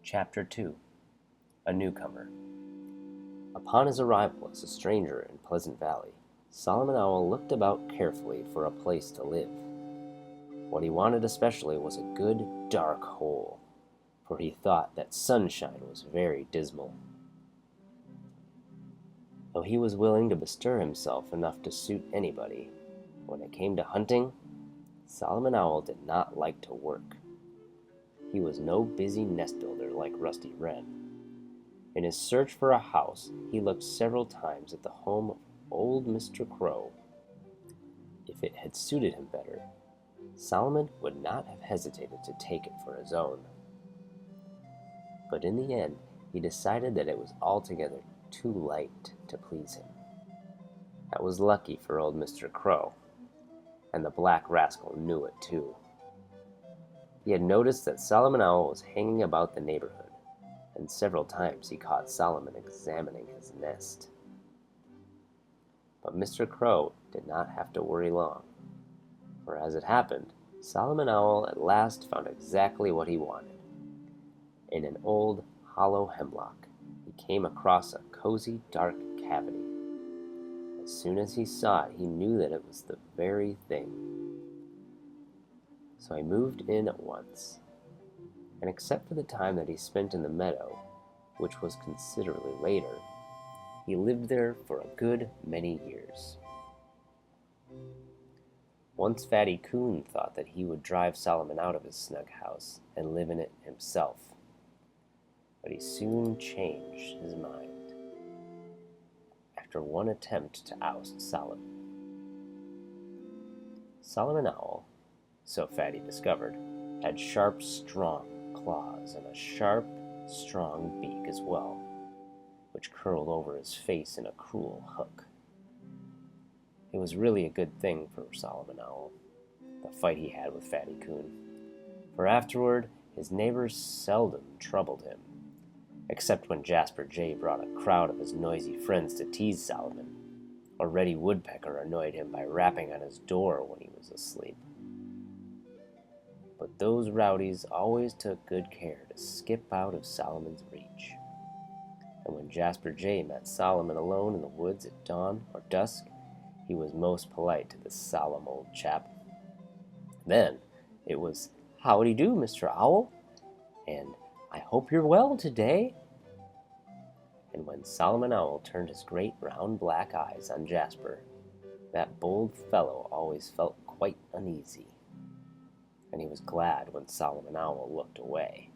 Chapter 2 A Newcomer. Upon his arrival as a stranger in Pleasant Valley, Solomon Owl looked about carefully for a place to live. What he wanted especially was a good, dark hole, for he thought that sunshine was very dismal. Though he was willing to bestir himself enough to suit anybody, when it came to hunting, Solomon Owl did not like to work. He was no busy nest builder like Rusty Wren. In his search for a house, he looked several times at the home of old Mr. Crow. If it had suited him better, Solomon would not have hesitated to take it for his own. But in the end, he decided that it was altogether too light to please him. That was lucky for old Mr. Crow, and the black rascal knew it too. He had noticed that Solomon Owl was hanging about the neighborhood, and several times he caught Solomon examining his nest. But Mr. Crow did not have to worry long, for as it happened, Solomon Owl at last found exactly what he wanted. In an old, hollow hemlock, he came across a cozy, dark cavity. As soon as he saw it, he knew that it was the very thing. So he moved in at once, and except for the time that he spent in the meadow, which was considerably later, he lived there for a good many years. Once Fatty Coon thought that he would drive Solomon out of his snug house and live in it himself, but he soon changed his mind after one attempt to oust Solomon. Solomon Owl, so Fatty discovered, had sharp, strong claws and a sharp, strong beak as well, which curled over his face in a cruel hook. It was really a good thing for Solomon Owl, the fight he had with Fatty Coon, for afterward his neighbors seldom troubled him, except when Jasper Jay brought a crowd of his noisy friends to tease Solomon, or Reddy Woodpecker annoyed him by rapping on his door when he was asleep. But those rowdies always took good care to skip out of Solomon's reach. And when Jasper Jay met Solomon alone in the woods at dawn or dusk, he was most polite to the solemn old chap. Then it was, "Howdy do, Mr. Owl," and "I hope you're well today." And when Solomon Owl turned his great round black eyes on Jasper, that bold fellow always felt quite uneasy, and he was glad when Solomon Owl looked away.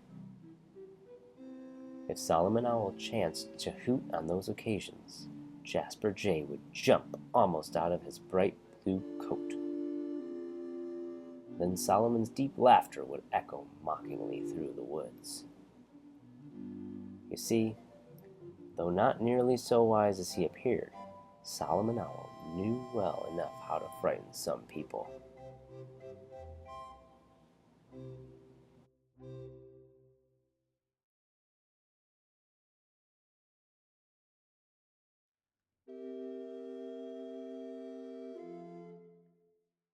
If Solomon Owl chanced to hoot on those occasions, Jasper Jay would jump almost out of his bright blue coat. Then Solomon's deep laughter would echo mockingly through the woods. You see, though not nearly so wise as he appeared, Solomon Owl knew well enough how to frighten some people.